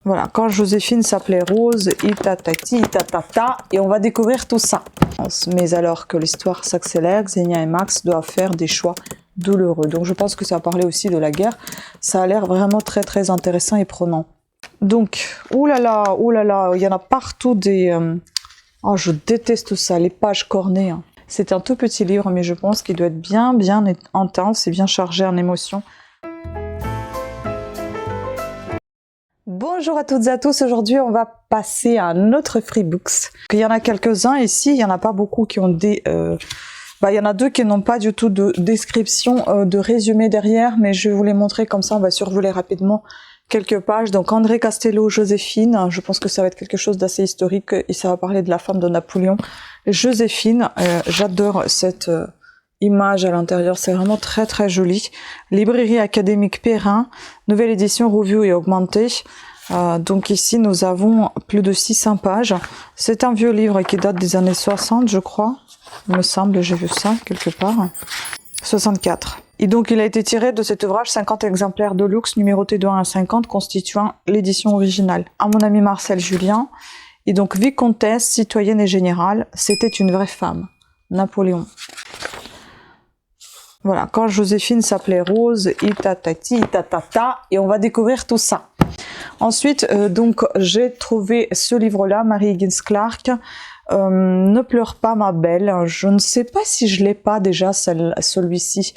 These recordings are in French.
Voilà, quand Joséphine s'appelait Rose, itatati, itatata, et on va découvrir tout ça. Mais alors que l'histoire s'accélère, Xenia et Max doivent faire des choix douloureux. Donc je pense que ça va parler aussi de la guerre. Ça a l'air vraiment très très intéressant et prenant. Donc, oulala, il y en a partout des... Oh, je déteste ça, les pages cornées. Hein. C'est un tout petit livre, mais je pense qu'il doit être bien intense et bien chargé en émotions. Bonjour à toutes et à tous, aujourd'hui on va passer à un autre Freebooks. Il y en a quelques-uns ici, il n'y en a pas beaucoup qui ont des... il y en a deux qui n'ont pas du tout de description, de résumé derrière, mais je vais vous les montrer comme ça, on va survoler rapidement quelques pages. Donc André Castello, Joséphine, je pense que ça va être quelque chose d'assez historique et ça va parler de la femme de Napoléon. Joséphine, j'adore cette... image à l'intérieur, c'est vraiment très très joli. Librairie académique Perrin, nouvelle édition revue et augmentée. Donc ici nous avons plus de 600 pages. C'est un vieux livre qui date des années 60 je crois, il me semble, j'ai vu ça quelque part. 64. Et donc il a été tiré de cet ouvrage 50 exemplaires de luxe numérotés de 1 à 50 constituant l'édition originale. À mon ami Marcel Julien. Et donc vicomtesse, citoyenne et générale, c'était une vraie femme. Napoléon. Voilà, quand Joséphine s'appelait Rose, itatati, itatata, et on va découvrir tout ça. Ensuite, donc, j'ai trouvé ce livre-là, Mary Higgins Clark, Ne pleure pas ma belle. Je ne sais pas si je l'ai pas déjà, celui-ci.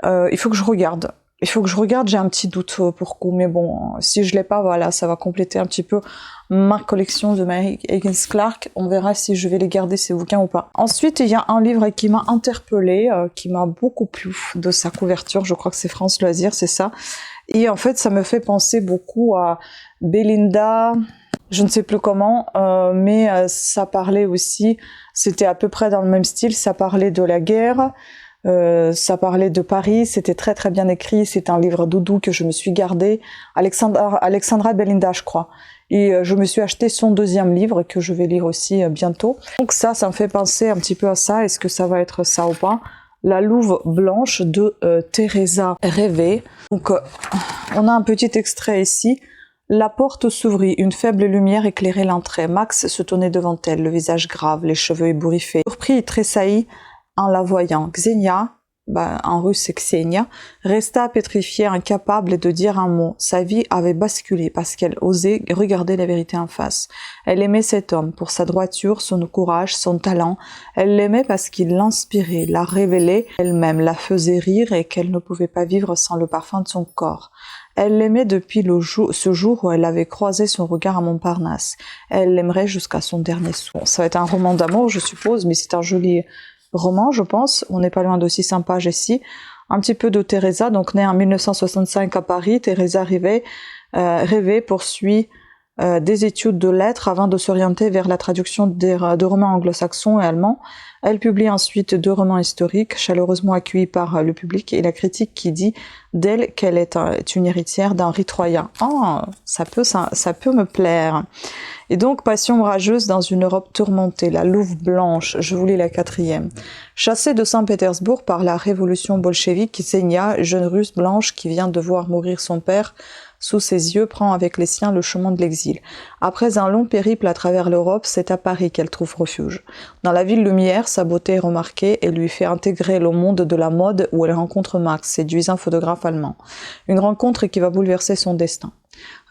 Il faut que je regarde. J'ai un petit doute pour coup, mais bon, si je l'ai pas, voilà, ça va compléter un petit peu ma collection de Mary Higgins Clark. On verra si je vais les garder ces bouquins ou pas. Ensuite, il y a un livre qui m'a interpellée, qui m'a beaucoup plu de sa couverture. Je crois que c'est France Loisirs, c'est ça. Et en fait, ça me fait penser beaucoup à Belinda, je ne sais plus comment, mais ça parlait aussi, c'était à peu près dans le même style, ça parlait de la guerre. Ça parlait de Paris, c'était très très bien écrit, c'est un livre doudou que je me suis gardé, Alexandra Belinda je crois, et je me suis acheté son deuxième livre que je vais lire aussi bientôt. Donc ça me fait penser un petit peu à ça, est-ce que ça va être ça ou pas? La Louve blanche de Teresa Rêvé. Donc on a un petit extrait ici. La porte s'ouvrit, une faible lumière éclairait l'entrée. Max se tenait devant elle, le visage grave, les cheveux ébouriffés. Surpris et tressailli en la voyant. Xenia, en russe c'est Ksenia, resta pétrifiée, incapable de dire un mot. Sa vie avait basculé parce qu'elle osait regarder la vérité en face. Elle aimait cet homme pour sa droiture, son courage, son talent. Elle l'aimait parce qu'il l'inspirait, la révélait elle-même, la faisait rire et qu'elle ne pouvait pas vivre sans le parfum de son corps. Elle l'aimait depuis ce jour où elle avait croisé son regard à Montparnasse. Elle l'aimerait jusqu'à son dernier souffle. Ça va être un roman d'amour, je suppose, mais c'est un joli roman, je pense. On n'est pas loin de 600 pages ici. Un petit peu de Teresa, donc née en 1965 à Paris. Teresa Rêvé poursuit des études de lettres avant de s'orienter vers la traduction de romans anglo-saxons et allemands. Elle publie ensuite 2 romans historiques, chaleureusement accueillis par le public et la critique qui dit d'elle qu'elle est une héritière d'Henri Troyen. Oh, ça peut me plaire. Et donc, passion orageuse dans une Europe tourmentée, la Louve blanche, je vous lis la 4e. Chassée de Saint-Pétersbourg par la révolution bolchevique, Xenia, jeune russe blanche qui vient de voir mourir son père, sous ses yeux, prend avec les siens le chemin de l'exil. Après un long périple à travers l'Europe, c'est à Paris qu'elle trouve refuge. Dans la ville lumière, sa beauté est remarquée et lui fait intégrer le monde de la mode où elle rencontre Max, séduisant photographe allemand. Une rencontre qui va bouleverser son destin.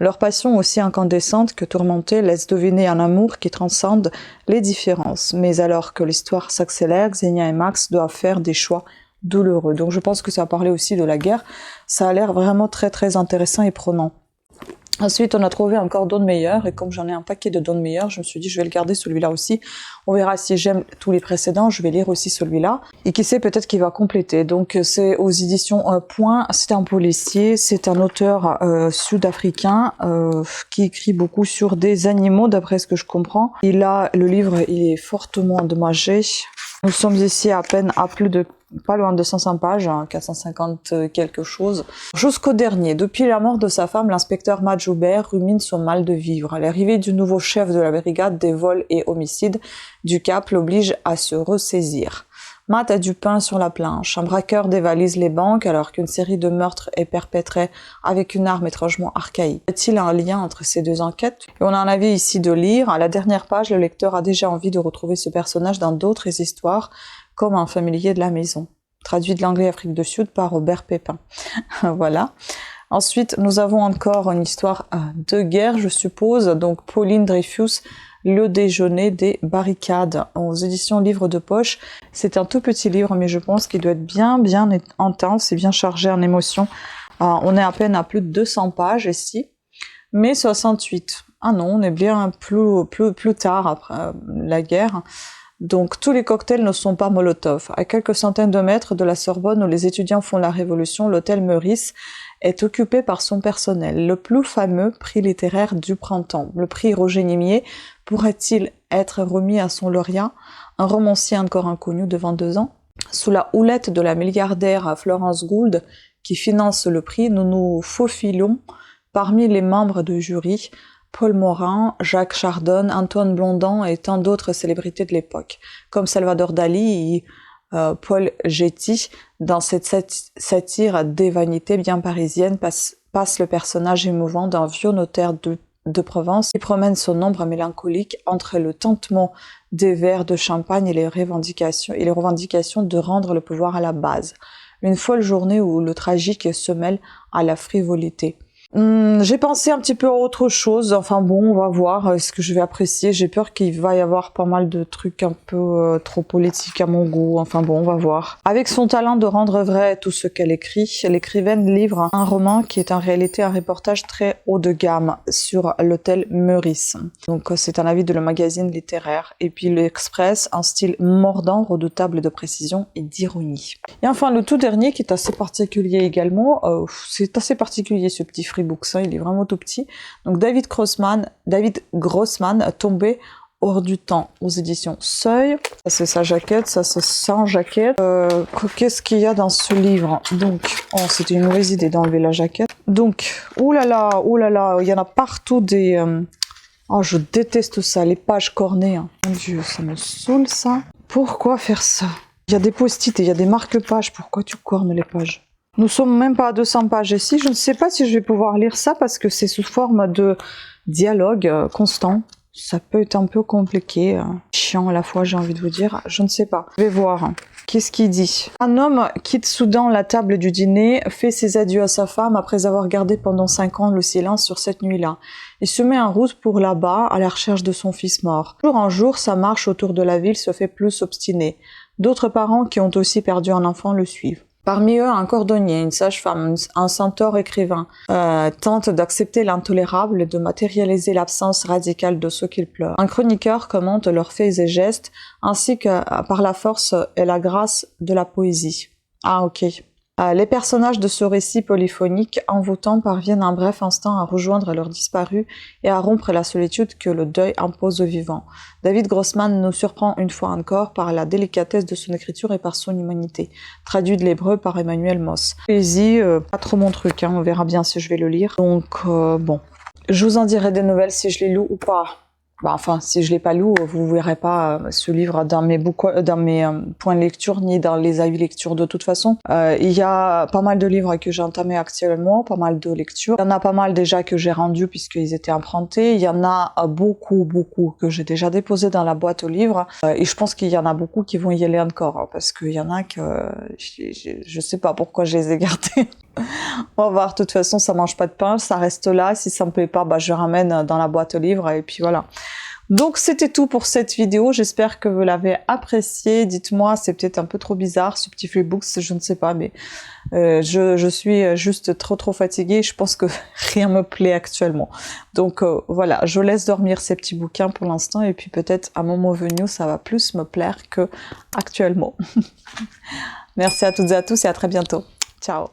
Leur passion, aussi incandescente que tourmentée, laisse deviner un amour qui transcende les différences. Mais alors que l'histoire s'accélère, Xenia et Max doivent faire des choix douloureux. Donc je pense que ça va parler aussi de la guerre. Ça a l'air vraiment très très intéressant et prenant. Ensuite, on a trouvé encore Dawn Meyer, et comme j'en ai un paquet de Dawn Meyer, je me suis dit je vais le garder celui-là aussi. On verra si j'aime tous les précédents, je vais lire aussi celui-là. Et qui sait, peut-être qu'il va compléter. Donc c'est aux éditions Point, c'est un policier, c'est un auteur sud-africain qui écrit beaucoup sur des animaux, d'après ce que je comprends. Le livre, il est fortement endommagé. Nous sommes ici à peine à pas loin de 500 pages, 450 quelque chose. Jusqu'au dernier, depuis la mort de sa femme, l'inspecteur Matt Joubert rumine son mal de vivre. L'arrivée du nouveau chef de la brigade des vols et homicides du Cap l'oblige à se ressaisir. Matt a du pain sur la planche. Un braqueur dévalise les banques alors qu'une série de meurtres est perpétrée avec une arme étrangement archaïque. Y a-t-il un lien entre ces deux enquêtes? Et on a un avis ici de lire. À la dernière page, le lecteur a déjà envie de retrouver ce personnage dans d'autres histoires, comme un familier de la maison. Traduit de l'anglais Afrique du Sud par Robert Pépin. Voilà. Ensuite, nous avons encore une histoire de guerre, je suppose. Donc, Pauline Dreyfus, Le déjeuner des barricades, aux éditions Livre de poche. C'est un tout petit livre, mais je pense qu'il doit être bien intense et bien chargé en émotions. On est à peine à plus de 200 pages ici, mais 68. Ah non, on est bien plus tard après la guerre. Donc, tous les cocktails ne sont pas Molotov. À quelques centaines de mètres de la Sorbonne où les étudiants font la révolution, l'hôtel Meurice est occupé par son personnel. Le plus fameux prix littéraire du printemps, le prix Roger Nimier, pourrait-il être remis à son lauréat, un romancier encore inconnu de 22 ans? Sous la houlette de la milliardaire Florence Gould, qui finance le prix, nous nous faufilons parmi les membres du jury, Paul Morin, Jacques Chardon, Antoine Blondin et tant d'autres célébrités de l'époque, comme Salvador Dali et Paul Getty. Dans cette satire des vanités bien parisiennes passe le personnage émouvant d'un vieux notaire de Provence qui promène son ombre mélancolique entre le tentement des verres de champagne et les revendications de rendre le pouvoir à la base. Une folle journée où le tragique se mêle à la frivolité. J'ai pensé un petit peu à autre chose, enfin bon, on va voir ce que je vais apprécier. J'ai peur qu'il va y avoir pas mal de trucs un peu trop politiques à mon goût, enfin bon, on va voir. Avec son talent de rendre vrai tout ce qu'elle écrit, l'écrivaine livre un roman qui est en réalité un reportage très haut de gamme sur l'hôtel Meurice. Donc c'est un avis de le magazine littéraire. Et puis l'Express, un style mordant, redoutable de précision et d'ironie. Et enfin le tout dernier qui est assez particulier également, c'est assez particulier ce petit Freebooks, il est vraiment tout petit. Donc David Grossman, Tombé hors du temps, aux éditions Seuil. Ça c'est sa jaquette, ça c'est sans jaquette. Qu'est-ce qu'il y a dans ce livre? Donc, c'était une mauvaise idée d'enlever la jaquette. Donc, oulala, il y en a partout des... Oh, je déteste ça, les pages cornées. Hein. Mon Dieu, ça me saoule ça. Pourquoi faire ça? Il y a des post-it et il y a des marque-pages, pourquoi tu cornes les pages? Nous sommes même pas à 200 pages ici. Je ne sais pas si je vais pouvoir lire ça parce que c'est sous forme de dialogue constant. Ça peut être un peu compliqué, chiant à la fois, j'ai envie de vous dire. Je ne sais pas. Je vais voir. Qu'est-ce qu'il dit? Un homme quitte soudain la table du dîner, fait ses adieux à sa femme après avoir gardé pendant 5 ans le silence sur cette nuit-là. Il se met en route pour là-bas à la recherche de son fils mort. Jour en jour, sa marche autour de la ville se fait plus obstinée. D'autres parents qui ont aussi perdu un enfant le suivent. Parmi eux, un cordonnier, une sage-femme, un centaure écrivain tentent d'accepter l'intolérable et de matérialiser l'absence radicale de ceux qu'ils pleurent. Un chroniqueur commente leurs faits et gestes, ainsi que par la force et la grâce de la poésie. Ah ok. Les personnages de ce récit polyphonique envoûtant parviennent un bref instant à rejoindre leurs disparus et à rompre la solitude que le deuil impose aux vivants. David Grossman nous surprend une fois encore par la délicatesse de son écriture et par son humanité. Traduit de l'hébreu par Emmanuel Moss. Poésie, pas trop mon truc, hein, on verra bien si je vais le lire. Donc bon, je vous en dirai des nouvelles si je les loue ou pas. Bah, enfin, si je l'ai pas lu, vous verrez pas ce livre dans mes points de lecture ni dans les avis lecture de toute façon. Il y a pas mal de livres que j'ai entamés actuellement, pas mal de lectures. Il y en a pas mal déjà que j'ai rendus puisqu'ils étaient empruntés. Il y en a beaucoup que j'ai déjà déposés dans la boîte aux livres. Et je pense qu'il y en a beaucoup qui vont y aller encore hein, parce qu'il y en a que je sais pas pourquoi je les ai gardés. On va voir, de toute façon ça mange pas de pain, ça reste là, si ça me plaît pas, bah, je ramène dans la boîte aux livres et puis voilà. Donc c'était tout pour cette vidéo, j'espère que vous l'avez apprécié, dites-moi, c'est peut-être un peu trop bizarre ce petit Freebooks, je ne sais pas, mais je suis juste trop fatiguée, je pense que rien me plaît actuellement. Donc voilà, je laisse dormir ces petits bouquins pour l'instant et puis peut-être à un moment venu ça va plus me plaire que actuellement. Merci à toutes et à tous et à très bientôt. Ciao.